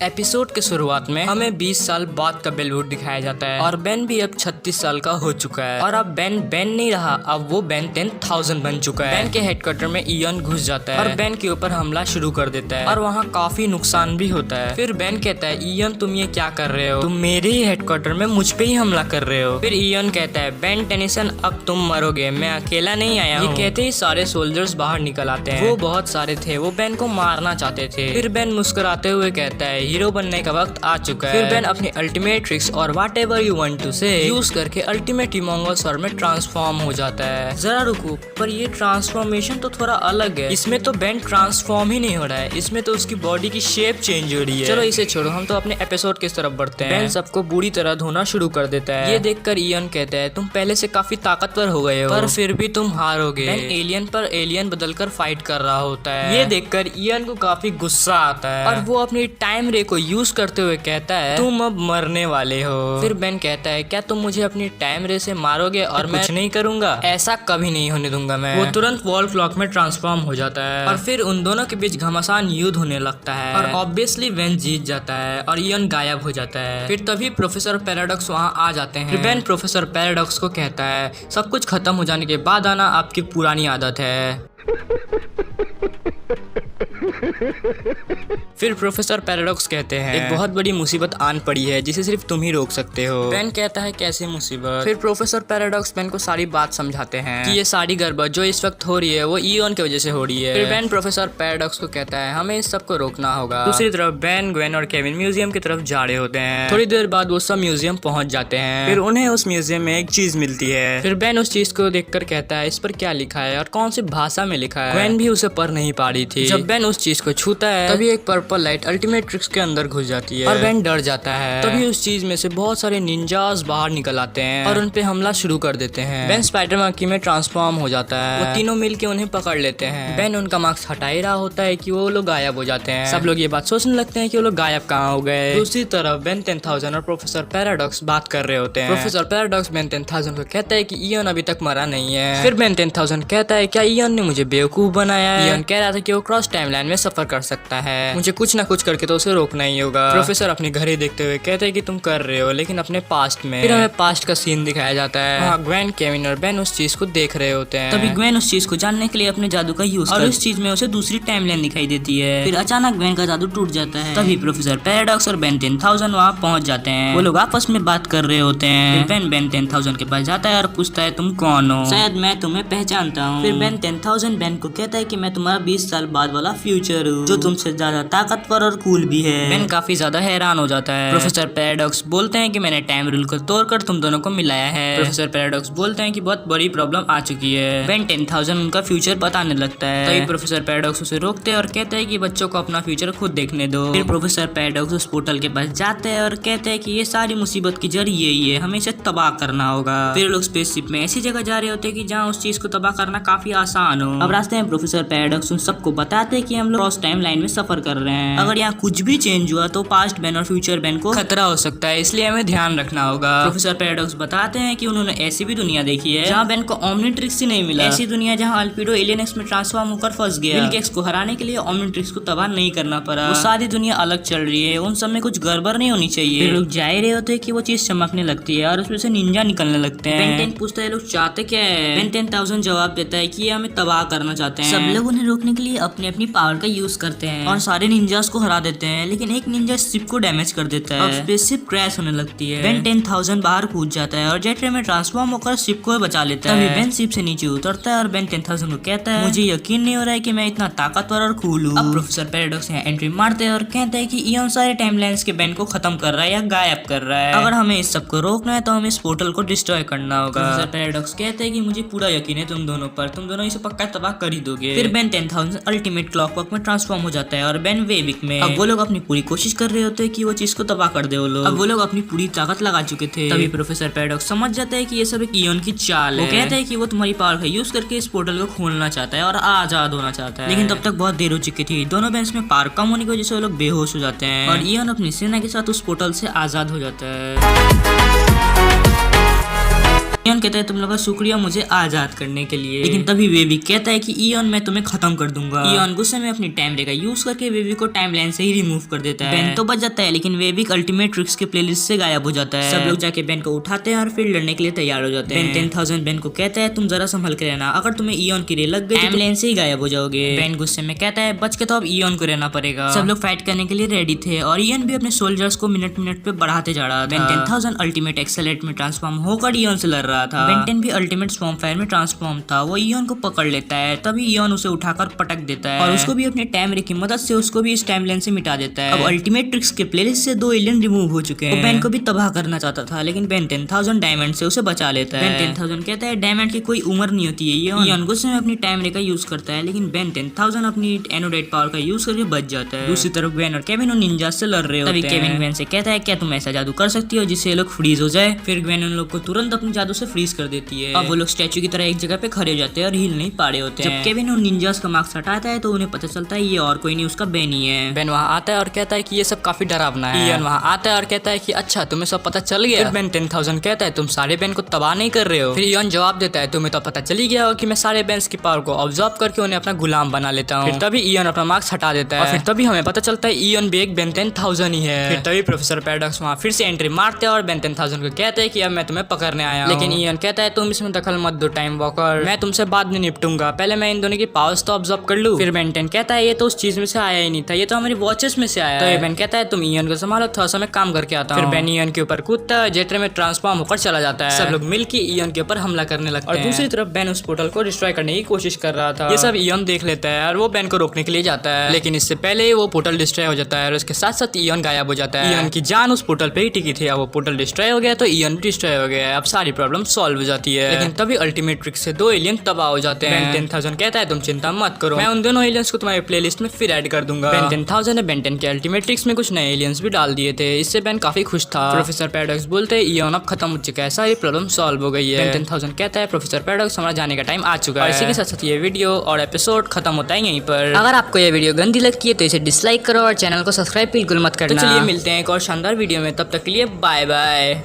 Episode के शुरुआत में हमें 20 साल बाद का बेलवुड दिखाया जाता है और बेन भी अब 36 साल का हो चुका है और अब बेन नहीं रहा, अब वो बेन 10,000 बन चुका है। बेन के हेडक्वार्टर में इयन घुस जाता है और बेन के ऊपर हमला शुरू कर देता है और वहाँ काफी नुकसान भी होता है। फिर बेन कहता है, इयन तुम ये क्या कर रहे हो, तुम मेरे ही हेडक्वार्टर में मुझ पे ही हमला कर रहे हो। फिर इयन कहता है, बेन टेनिसन अब तुम मरोगे, मैं अकेला नहीं आया हूँ। ये कहते ही सारे सोल्जर्स बाहर निकल आते हैं। वो बहुत सारे थे, वो बेन को मारना चाहते थे। फिर बेन मुस्कुराते हुए कहता है, हीरो बनने का वक्त आ चुका है। फिर बेन अपनी अल्टीमेट ट्रिक्स और व्हाटएवर यू वांट टू से यूज करके अल्टीमेट हीमोंगोसॉर में ट्रांसफॉर्म हो जाता है। जरा रुको, पर ये ट्रांसफॉर्मेशन तो थोड़ा अलग है। इसमें तो बेन ट्रांसफॉर्म ही नहीं हो रहा है, इसमें तो उसकी बॉडी की शेप चेंज हो रही है। चलो इसे छोड़ो, हम तो अपने एपिसोड की तरफ बढ़ते हैं। बेन सबको बुरी तरह धोना शुरू कर देता है। ये देखकर इयन कहता है, तुम पहले से काफी ताकतवर हो गए हो, पर फिर भी तुम हारोगे। बेन एलियन पर एलियन बदलकर फाइट कर रहा होता है। ये देखकर इयन को काफी गुस्सा आता है और वो अपनी टाइम रे को यूज करते हुए कहता है, तुम अब मरने वाले हो। फिर बेन कहता है, क्या तुम मुझे अपनी टाइम रे से मारोगे और मैं कुछ नहीं करूंगा? ऐसा कभी नहीं होने दूंगा मैं। वो तुरंत वॉल क्लॉक में ट्रांसफॉर्म हो जाता है और फिर उन दोनों के बीच घमासान युद्ध होने लगता है और ऑब्वियसली बेन जीत जाता है और इयन गायब हो जाता है। फिर तभी प्रोफेसर पैराडॉक्स वहाँ आ जाते हैं। फिर बेन प्रोफेसर पैराडॉक्स को कहता है, सब कुछ खत्म हो जाने के बाद आना आपकी पुरानी आदत है। फिर प्रोफेसर पैराडॉक्स कहते हैं, एक बहुत बड़ी मुसीबत आन पड़ी है जिसे सिर्फ तुम ही रोक सकते हो। बेन कहता है, कैसी मुसीबत? फिर प्रोफेसर पैराडॉक्स बेन को सारी बात समझाते हैं कि ये सारी गड़बड़ जो इस वक्त हो रही है वो इयन की वजह से हो रही है। फिर बेन प्रोफेसर पैराडॉक्स को कहता है, हमें इस सब को रोकना होगा। दूसरी तरफ बेन, ग्वेन और केविन म्यूजियम की तरफ जा रहे होते हैं। थोड़ी देर बाद वो सब म्यूजियम पहुंच जाते हैं। फिर उन्हें उस म्यूजियम में एक चीज मिलती है। फिर बेन उस चीज को देखकर कहता है, इस पर क्या लिखा है और कौन सी भाषा में लिखा है? ग्वेन भी उसे पढ़ नहीं पा रही थी। जब बेन उस चीज को छूता है तभी एक पर्पल लाइट अल्टीमेट ट्रिक्स के अंदर घुस जाती है और बेन डर जाता है। तभी उस चीज में से बहुत सारे निंजास बाहर निकल आते हैं और उन पे हमला शुरू कर देते हैं। बेन स्पाइडर मंकी में ट्रांसफॉर्म हो जाता है। वो तीनों मिलके उन्हें पकड़ लेते हैं। बेन उनका मास्क हटा ही रहा होता है कि वो लोग गायब हो जाते हैं। सब लोग ये बात सोचने लगते हैं कि वो लोग गायब कहाँ हो गए। दूसरी तरफ बेन 10,000 और प्रोफेसर पैराडॉक्स बात कर रहे होते हैं। प्रोफेसर पैराडॉक्स बेन 10,000 को कहता है कि इयन अभी तक मरा नहीं है। फिर बेन 10,000 कहता है, क्या इयन ने मुझे बेवकूफ बनाया है? इयन कह रहा था कि वो क्रॉस टाइमलाइन में सफर कर सकता है, मुझे कुछ ना कुछ करके तो उसे रोकना ही होगा। प्रोफेसर अपनी घड़ी देखते हुए कहते हैं कि तुम कर रहे हो, लेकिन अपने पास्ट में। फिर हमें पास्ट का सीन दिखाया जाता है। वहाँ ग्वेन, केविन और बेन उस चीज को देख रहे होते हैं। तभी ग्वेन उस चीज को जानने के लिए अपने जादू का यूज और उस चीज में उसे दूसरी टाइमलाइन दिखाई देती है। फिर अचानक ग्वेन का जादू टूट जाता है। तभी प्रोफेसर पैराडॉक्स और बेन 10,000 वहाँ पहुंच जाते हैं। वो लोग आपस में बात कर रहे होते हैं। फिर बेन 10,000 के पास जाता है और पूछता है, तुम कौन हो? शायद मैं तुम्हें पहचानता हूँ। फिर बेन 10,000 बेन को कहता है कि मैं तुम्हारा 20 साल बाद वाला फ्यूचर हूँ, जो तुमसे ज्यादा ताकतवर और कूल भी है। बेन काफी ज्यादा हैरान हो जाता है। प्रोफेसर पैराडॉक्स बोलते हैं कि मैंने टाइम रूल को तोड़कर तुम दोनों को मिलाया है। प्रोफेसर पैराडॉक्स बोलते हैं कि बहुत बड़ी प्रॉब्लम आ चुकी है। बेन 10,000 उनका फ्यूचर बताने लगता है। तभी प्रोफेसर पैराडॉक्स उसे रोकते हैं और कहते हैं कि बच्चों को अपना फ्यूचर खुद देखने दो। फिर प्रोफेसर पैराडॉक्स उस पोर्टल के पास जाते हैं और कहते हैं कि ये सारी मुसीबत की जड़ यही है, हमें इसे तबाह करना होगा। फिर लोग स्पेसशिप में ऐसी जगह जा रहे होते हैं कि जहाँ उस चीज को तबाह करना काफी आसान हो। अब रास्ते में प्रोफेसर पैराडॉक्स उन सबको बताते हैं कि हम लोग क्रॉस टाइम लाइन में सफर कर रहे हैं। अगर यहाँ कुछ भी चेंज हुआ तो पास्ट बेन और फ्यूचर बेन को खतरा हो सकता है, इसलिए हमें ध्यान रखना होगा। प्रोफेसर पैराडॉक्स बताते हैं कि उन्होंने ऐसी भी दुनिया देखी है जहाँ बेन को ओमनिट्रिक्स ही नहीं मिला। ऐसी दुनिया जहाँ अल्पिडो एलियन एक्स में ट्रांसफॉर्म होकर फंस गया। बिल गेट्स को हराने के लिए ओमनिट्रिक्स को तबाह नहीं करना पड़ा। वो सारी दुनिया अलग चल रही है, उन सब में कुछ गड़बड़ नहीं होनी चाहिए। फिर लोग जा ही रहे होते हैं कि वो चीज चमकने लगती है और उसमें से निंजा निकलने लगते हैं। बेन 10 पूछता है, लोग चाहते क्या है? बेन 10,000 जवाब देता है कि ये हमें तबाह करना चाहते हैं। सब लोग उन्हें रोकने के लिए अपनी अपनी पावर का यूज करते हैं और सारे निंजास को हरा देते हैं, लेकिन एक निंजा शिप को डैमेज कर देता है। अब स्पेसशिप क्रैश होने लगती है। बेन 10,000 बाहर कूद जाता है और जेट रे में ट्रांसफॉर्म होकर शिप को बचा लेता है। तभी बेन शिप से नीचे उतरता है और बेन 10,000 को कहता है, मुझे यकीन नहीं हो रहा है कि मैं इतना ताकतवर और कूल हूँ। अब प्रोफेसर पैराडॉक्स यहाँ एंट्री मारते हैं और कहते हैं कि इयन सारे टाइमलाइंस के बेन को खत्म कर रहा है या गायब कर रहा है। अगर हमें इस सब को रोकना है तो हमें इस पोर्टल को डिस्ट्रॉय करना होगा। प्रोफेसर पैराडॉक्स कहते हैं कि मुझे पूरा यकीन है तुम दोनों पर, तुम दोनों इसे पक्का तबाह कर ही दोगे। फिर बेन 10,000 अल्टीमेट क्लॉकवर्क में ट्रांसफॉर्म हो जाता है और बेन वेविक में। अब वो लोग अपनी पूरी कोशिश कर रहे होते हैं कि वो चीज को तबाह कर दे। वो लोग अब वो लोग अपनी पूरी ताकत लगा चुके थे। तभी प्रोफेसर पैराडॉक्स समझ जाता है कि ये सब एक इयन की चाल है। वो कहता है कि वो तुम्हारी पावर का यूज करके इस पोर्टल को खोलना चाहता है और आजाद होना चाहता है, लेकिन तब तक बहुत देर हो चुकी थी। दोनों बेंच में पावर कम होने की वजह से वो लोग बेहोश हो जाते हैं और इयन अपनी सेना के साथ उस पोर्टल से आजाद हो जाता है। ईयन कहता है तुम लोग का शुक्रिया मुझे आजाद करने के लिए, लेकिन तभी वेवी कहता है कि ईयन मैं तुम्हें खत्म कर दूंगा। ईयन गुस्से में अपनी टाइम रे का यूज करके वेवी को टाइमलाइन से ही रिमूव कर देता है। बेन तो बच जाता है, लेकिन वेवी अल्टीमेट ट्रिक्स के प्लेलिस्ट से गायब हो जाता है। सब लोग जाके बेन को उठाते हैं और फिर लड़ने के लिए तैयार हो जाते हैं। बेन 10,000 बेन को कहता है तुम जरा संभल के रहना, अगर तुम्हें ईयन की रे लग गई टाइमलाइन से ही गायब हो जाओगे। बेन गुस्से में कहता है बच के तो अब ईयन को रहना पड़ेगा। सब लोग फाइट करने के लिए रेडी थे और ईयन भी अपने सोल्जर्स को मिनट मिनट पे बढ़ाते जा रहा था। बेन 10,000 अल्टीमेट एक्सेलेरेट में ट्रांसफॉर्म होकर ईयन से लड़ रहा था। बेन 10 भी अल्टीमेट स्वॉर्म फायर में ट्रांसफॉर्म था। वो ईयन को पकड़ लेता है, तभी ईयन उसे उठाकर पटक देता है और उसको भी अपने टाइम रे की मदद से उसको भी इस टाइमलाइन से मिटा देता है। अब अल्टीमेट ट्रिक्स के प्लेलिस्ट से 2 एलियन रिमूव हो चुके हैं। वो बेन को भी तबाह करना चाहता था, लेकिन बेन 10,000 डायमंड से उसे बचा लेता है। बेन 10,000 कहता है डायमंड की कोई उम्र नहीं होती है। ईयन गुस्से में अपनी टाइम रे का यूज करता है, लेकिन बेन 10,000 अपनी एनोडाइट पावर का यूज करके बच जाता है। दूसरी तरफ बेन और केविन उन निंजा से लड़ रहे होते हैं। तभी केविन बेन से कहता है क्या तुम ऐसा जादू कर सकती हो जिससे ये लोग फ्रीज हो जाए। फिर बेन उन लोग को तुरंत अपने जादू से फ्रीज कर देती है। अब वो लोग स्टैचू की तरह एक जगह पे खड़े हो जाते हैं और हिल नहीं पा रहे होते हैं। जब केविन उन निंजास का मार्क्स हटाता है तो उन्हें पता चलता है ये और कोई नहीं उसका बेन ही है। बेन वहाँ आता है और कहता है कि ये सब काफी डरावना है। ईयन वहाँ आता है और कहता है कि अच्छा तुम्हें सब पता चल गया। फिर बेन 10,000 कहता है तुम सारे बेन को तबाह नहीं कर रहे हो। फिर ईयन जवाब देता है तुम्हें तो पता चल ही गया हो कि मैं सारे बेन्स की पावर को ऑब्जर्व करके उन्हें अपना गुलाम बना लेता हूँ। फिर तभी ईयन अपना मार्क्स हटा देता है और फिर तभी हमें पता चलता है ईयन भी एक बेन 10,000 ही है। फिर तभी प्रोफेसर पैराडॉक्स वहाँ फिर से एंट्री मारते हैं और बेन 10,000 को कहते हैं कि अब मैं तुम्हें पकड़ने आया हूं। लेकिन ईयन कहता है तुम इसमें दखल मत दो टाइम वॉकर, मैं तुमसे बाद में निपटूंगा, पहले मैं इन दोनों की पावर्स तो ऑब्जर्व कर लूं। फिर बेन 10 कहता है ये तो उस चीज में से आया ही नहीं था, ये तो हमारी वॉचेस में से आया। तो बेन कहता है तुम ईयन को संभालो, थोड़ा सा मैं काम करके आता हूं। फिर बेन ईयन के ऊपर कूदता है, जेट रे में ट्रांसफॉर्म होकर चला जाता है। सब लोग मिलकर ईयन के ऊपर हमला करने लगते हैं और दूसरी तरफ बेन उस पोर्टल को डिस्ट्रॉय करने की कोशिश कर रहा था। ये सब ईयन देख लेता है और वो बेन को रोकने के लिए जाता है, लेकिन इससे पहले वो पोर्टल डिस्ट्रॉय हो जाता है और उसके साथ साथ ईयन गायब हो जाता है। ईयन की जान उस पोर्टल पे ही टिकी थी, अब वो पोर्टल डिस्ट्रॉय हो गया तो ईयन भी डिस्ट्रॉय हो गया। अब सारी प्रॉब्लम सॉल्व हो जाती है। लेकिन तभी अल्टीमेट ट्रिक से 2 एलियन तबाह हो जाते हैं। बेन 10,000 कहता है तुम चिंता मत करो, मैं उन दोनों एलियंस को तुम्हारी प्लेलिस्ट में फिर ऐड कर दूंगा। बेन 10,000 ने बेन 10 के अल्टीमेट ट्रिक्स में कुछ नए एलियंस भी डाल दिए थे, इससे बेन काफी खुश था। प्रोफेसर पैराडॉक्स बोलते हैं ईयन अब खत्म हो चुका है, सारी प्रॉब्लम सॉल्व हो गई है। बेन 10,000 कहता है प्रोफेसर पैराडॉक्स हमारा जाने का टाइम आ चुका है। इसी के साथ साथ ये वीडियो और एपिसोड खत्म होता है यहीं पर। अगर आपको ये वीडियो गंदी लगती है तो इसे डिसलाइक करो और चैनल को सब्सक्राइब बिल्कुल मत करना। तो चलिए मिलते हैं एक और शानदार वीडियो में, तब तक के लिए बाय बाय।